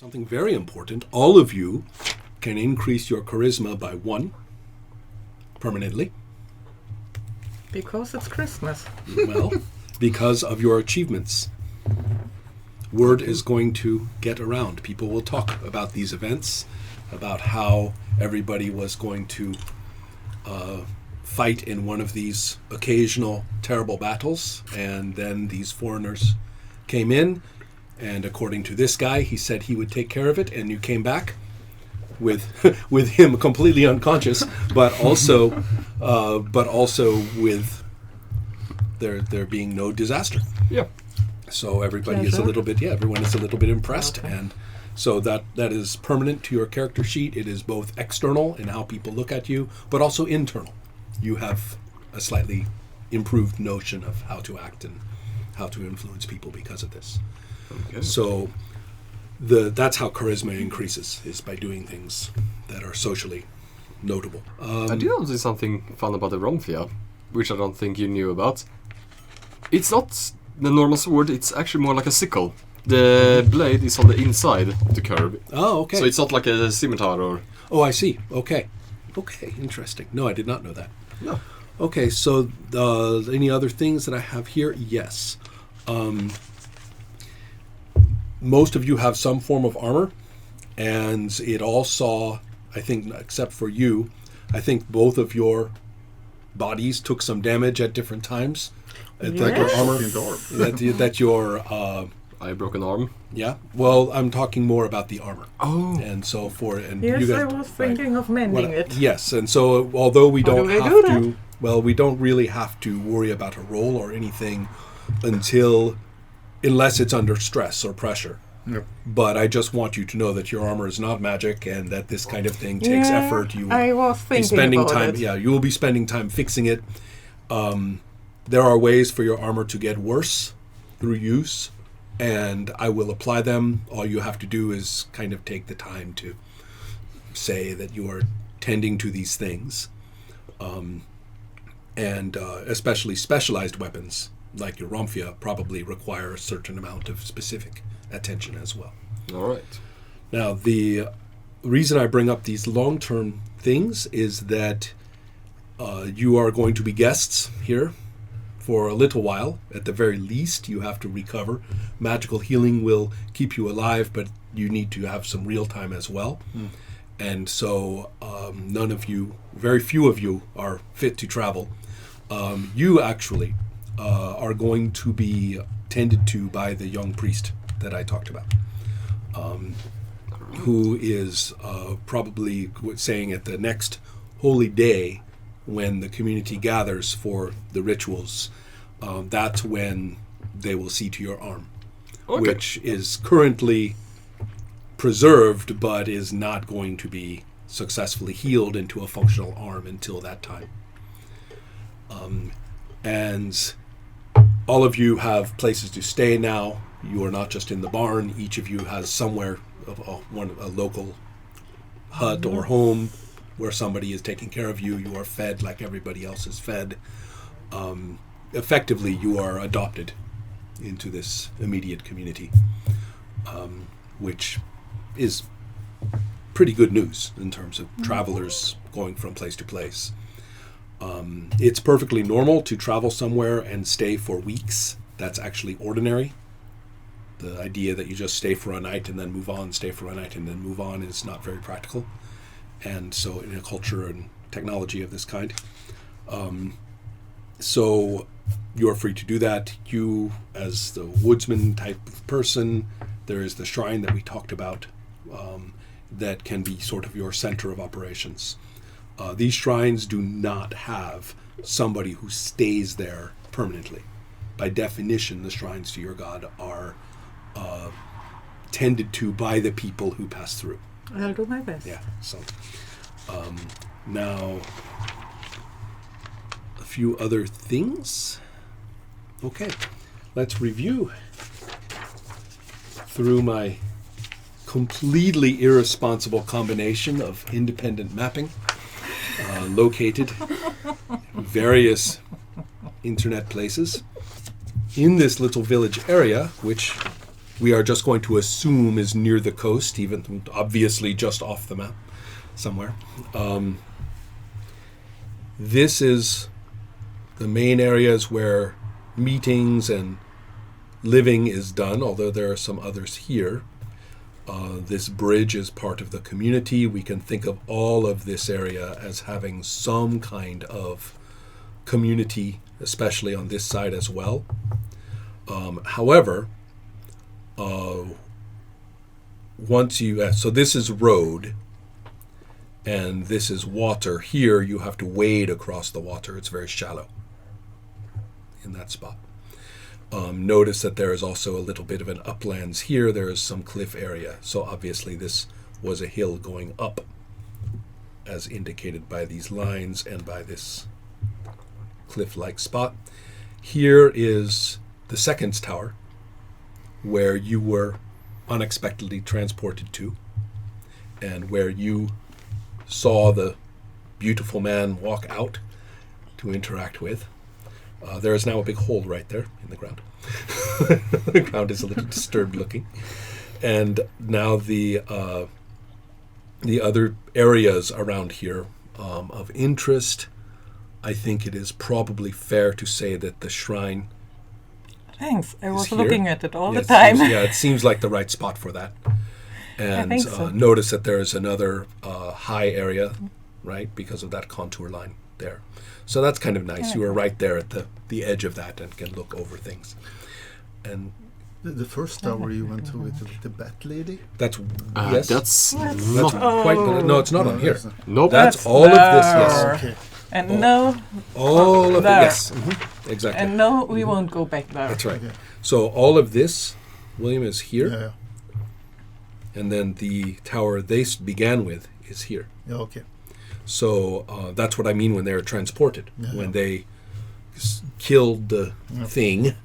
something very important. All of you can increase your charisma by 1 permanently. Because it's Christmas. Well, because of your achievements. Word is going to get around. People will talk about these events, about how everybody was going to fight in one of these occasional terrible battles, and then these foreigners came in, and according to this guy, he said he would take care of it, and you came back with with him completely unconscious, but also with there being no disaster. Yeah. So everybody is a little bit, everyone is a little bit impressed, and so that is permanent to your character sheet. It is both external in how people look at you, but also internal. You have a slightly improved notion of how to act and how to influence people because of this. Okay. So that's how charisma increases, is by doing things that are socially notable. I do notice something fun about the Romfia, which I don't think you knew about. It's not the normal sword, it's actually more like a sickle. The blade is on the inside of the curve. Oh, okay. So it's not like a scimitar or... Oh, I see. Okay, interesting. No, I did not know that. No. Okay, so any other things that I have here? Yes. Most of you have some form of armor, and it all saw, I think, except for you, I think both of your bodies took some damage at different times. Yes. That your armor, that your... I broke an arm. Yeah, well, I'm talking more about the armor. Oh. And so Yes, you guys, I was thinking of mending it. Yes, and so although we don't do we have do to, that? well, we don't really have to worry about a roll or anything unless it's under stress or pressure. Yep. But I just want you to know that your armor is not magic, and that this kind of thing takes effort. You I was be thinking spending about time. it. Yeah, you will be spending time fixing it. There are ways for your armor to get worse through use, and I will apply them. All you have to do is kind of take the time to say that you are tending to these things, and especially specialized weapons like your Romfia probably require a certain amount of specific attention as well. All right. Now, the reason I bring up these long-term things is that you are going to be guests here for a little while. At the very least, you have to recover. Magical healing will keep you alive, but you need to have some real time as well. And so very few of you are fit to travel. You actually are going to be tended to by the young priest that I talked about, who is probably saying at the next holy day, when the community gathers for the rituals, that's when they will see to your arm, which is currently preserved but is not going to be successfully healed into a functional arm until that time. And all of you have places to stay now. You are not just in the barn. Each of you has somewhere, a local hut or home where somebody is taking care of you. You are fed like everybody else is fed. Effectively, you are adopted into this immediate community, which is pretty good news in terms of travelers going from place to place. It's perfectly normal to travel somewhere and stay for weeks. That's actually ordinary. The idea that you just stay for a night and then move on, stay for a night and then move on is not very practical. And so in a culture and technology of this kind. So you're free to do that. You, as the woodsman type of person, there is the shrine that we talked about that can be sort of your center of operations. These shrines do not have somebody who stays there permanently. By definition, the shrines to your god are tended to by the people who pass through. I'll do my best. Yeah, so now a few other things. Okay, let's review through my completely irresponsible combination of independent mapping located in various internet places in this little village area, which we are just going to assume is near the coast, even obviously just off the map somewhere. This is the main areas where meetings and living is done, although there are some others here. This bridge is part of the community. We can think of all of this area as having some kind of community, especially on this side as well. However, once you... so this is road, and this is water. Here you have to wade across the water. It's very shallow in that spot. Notice that there is also a little bit of an uplands here. There is some cliff area. So obviously this was a hill going up, as indicated by these lines and by this cliff-like spot. Here is the second tower, where you were unexpectedly transported to, and where you saw the beautiful man walk out to interact with. There is now a big hole right there in the ground. The ground is a little disturbed looking. And now the other areas around here of interest, I think it is probably fair to say that the shrine... Thanks. I was here. looking at it all Yeah, the time. It seems like the right spot for that. And I think so. Notice that there is another high area, right, because of that contour line there. So that's kind of nice. You are right there at the edge of that and can look over things. And The first tower you went to with the bat lady? that's That's that's not... quite no, it's not on here. Nope. That's That's all of this. there. Yes, Okay. And no, all of it. there. Yes, exactly. and no, we won't go back there. That's right. Okay. So all of this, William, is here, Yeah. and then the tower they began with is here. Yeah. Okay. So that's what I mean when they're transported. Yeah. When they killed the thing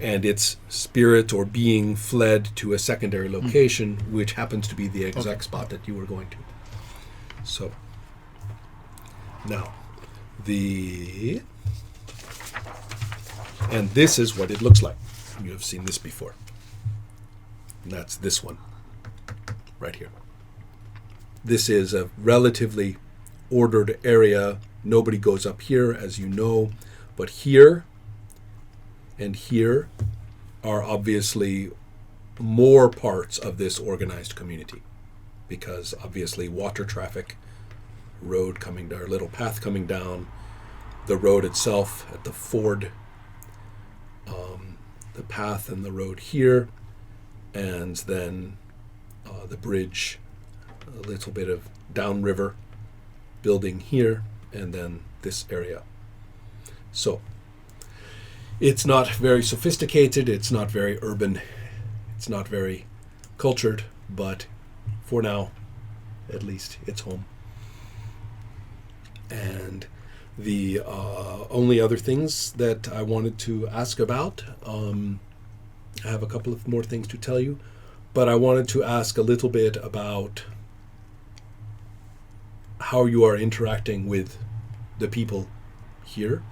and its spirit or being fled to a secondary location, which happens to be the exact spot that you were going to. So now and this is what it looks like. You have seen this before. And that's this one right here. This is a relatively ordered area. Nobody goes up here, as you know, but here and here are obviously more parts of this organized community, because obviously water traffic, road coming down, little path coming down, the road itself at the ford, the path and the road here, and then the bridge, a little bit of downriver building here, and then this area. So it's not very sophisticated, it's not very urban, it's not very cultured, but for now, at least, it's home. And the only other things that I wanted to ask about, I have a couple of more things to tell you, but I wanted to ask a little bit about how you are interacting with the people here,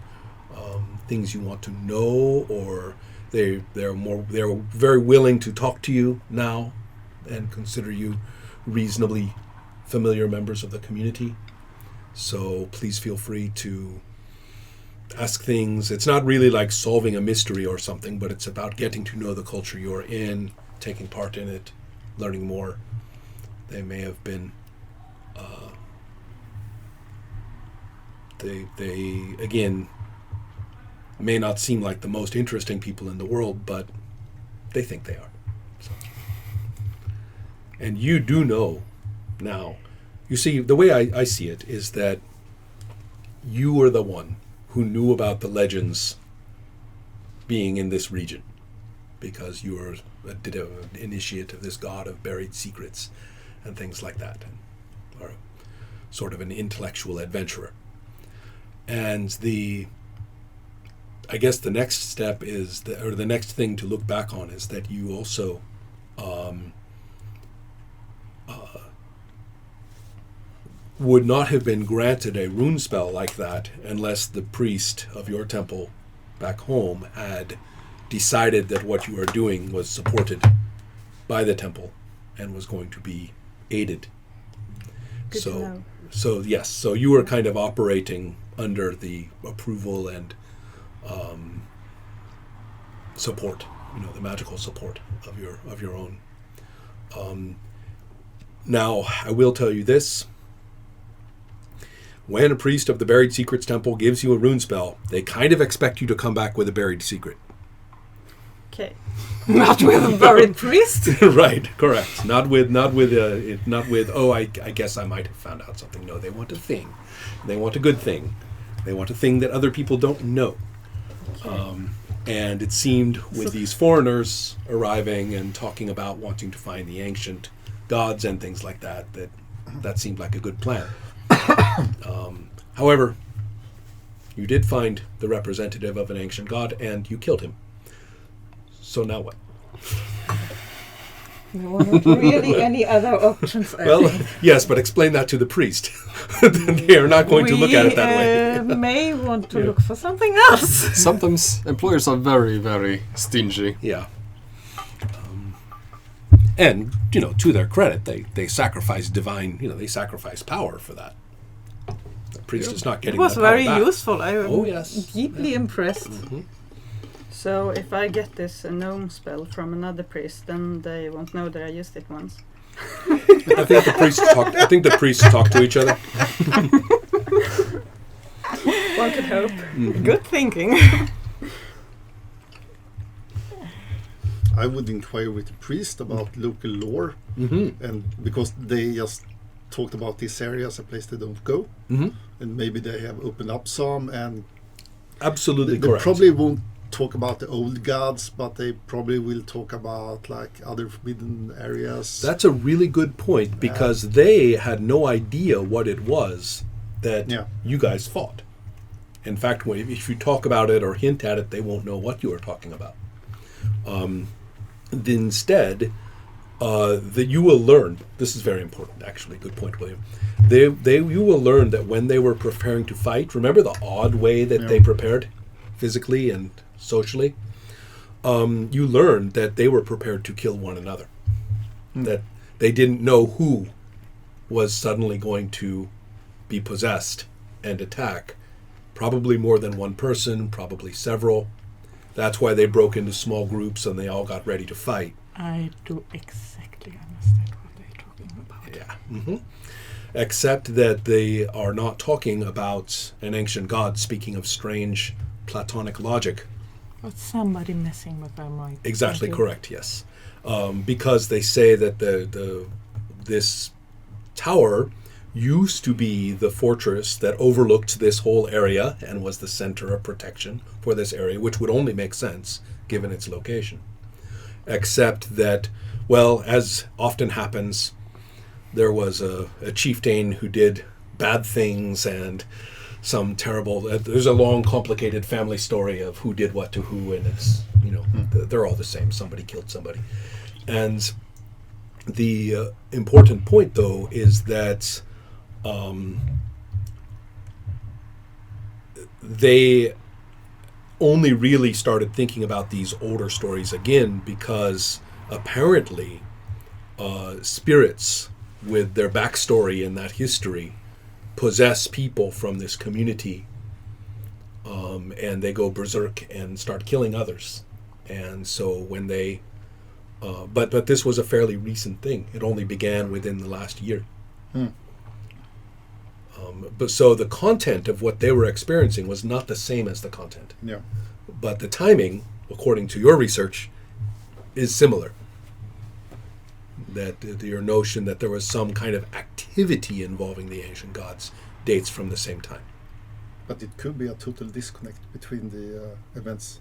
things you want to know, or they're very willing to talk to you now and consider you reasonably familiar members of the community. So please feel free to ask things. It's not really like solving a mystery or something, but it's about getting to know the culture you're in, taking part in it, learning more. They may have been they again may not seem like the most interesting people in the world, but they think they are. So. And you do know now. You see, the way I see it is that you were the one who knew about the legends being in this region, because you were an initiate of this god of buried secrets and things like that, or sort of an intellectual adventurer. And I guess the next step is, the next thing to look back on is that you also would not have been granted a rune spell like that unless the priest of your temple back home had decided that what you are doing was supported by the temple and was going to be aided. Good to know. So yes, so you were kind of operating under the approval and support, the magical support of your own. Now, I will tell you this. When a priest of the Buried Secrets Temple gives you a rune spell, they kind of expect you to come back with a buried secret. Okay. Not with a buried priest. Right, correct. Not with. Oh, I guess I might have found out something. No, they want a thing. They want a good thing. They want a thing that other people don't know. Okay. And it seemed with these foreigners arriving and talking about wanting to find the ancient gods and things like that seemed like a good plan. However, you did find the representative of an ancient god and you killed him. So now what? There weren't really any other options. Well, yes, but explain that to the priest. They are not going to look at it that way. We may want to look for something else. Sometimes employers are very, very stingy. Yeah. And, to their credit, they sacrifice they sacrifice power for that. The priest is not It getting was that power very back. useful. I Oh, am yes. deeply impressed. Mhm. So if I get this gnome spell from another priest, then they won't know that I used it once. I think the priests talk to each other. One could hope. Mhm. Good thinking. I would inquire with the priest about local lore, Mhm. and because they just talked about this area as a place they don't go, Mhm. and maybe they have opened up some, and Absolutely they correct. probably won't talk about the old gods, but they probably will talk about like other forbidden areas. That's a really good point because they had no idea what it was that Yeah. you guys fought. In fact, if you talk about it or hint at it, they won't know what you are talking about. Instead, that you will learn. This is very important, actually. Good point, William. You will learn that when they were preparing to fight, remember the odd way that they prepared, physically and socially. You learned that they were prepared to kill one another. That they didn't know who was suddenly going to be possessed and attack. Probably more than one person, probably several. That's why they broke into small groups and they all got ready to fight. I do exactly understand what they're talking about. Yeah. Hmm. Except that they are not talking about an ancient god speaking of strange Platonic logic. But somebody messing with them, right? Exactly Thank you. correct, yes. Because they say that this tower used to be the fortress that overlooked this whole area and was the center of protection for this area, which would only make sense given its location. Except that, well, as often happens, there was a chieftain who did bad things and some terrible... there's a long, complicated family story of who did what to who, and it's, they're all the same. Somebody killed somebody. And the important point, though, is that they only really started thinking about these older stories again because apparently spirits with their backstory in that history possess people from this community, and they go berserk and start killing others. And so when they but this was a fairly recent thing. It only began within the last year. But so the content of what they were experiencing was not the same as the content. Yeah. But the timing, according to your research, is similar. That your notion that there was some kind of activity involving the ancient gods dates from the same time. But it could be a total disconnect between the events.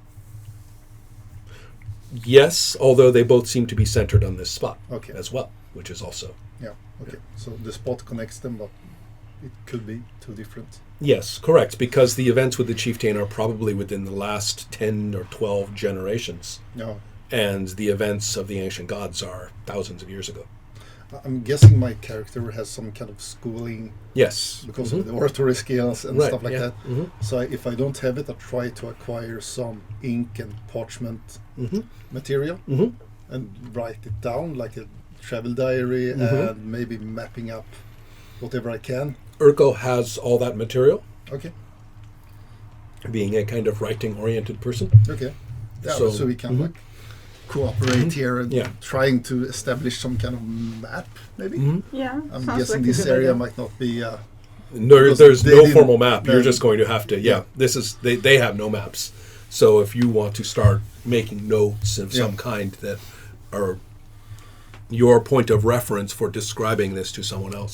Yes, although they both seem to be centered on this spot as well, which is also... Yeah, okay. So the spot connects them, but it could be two different. Yes, correct, because the events with the chieftain are probably within the last 10 or 12 generations. No. And the events of the ancient gods are thousands of years ago. I'm guessing my character has some kind of schooling Yes. because of the oratory skills and Right, stuff like yeah. that. Mhm. So if I don't have it, I try to acquire some ink and parchment material. Mhm. and write it down like a travel diary and maybe mapping up whatever I can. Urko has all that material, Okay. being a kind of writing-oriented person. Okay. Yeah, So- so we can like cooperate here and Yeah. trying to establish some kind of map, maybe. Yeah, I'm sounds guessing like a this good area idea. might not be. There's they no didn't- formal map. You're no. just going to have to. Yeah, this is they have no maps. So if you want to start making notes of some kind that are your point of reference for describing this to someone else,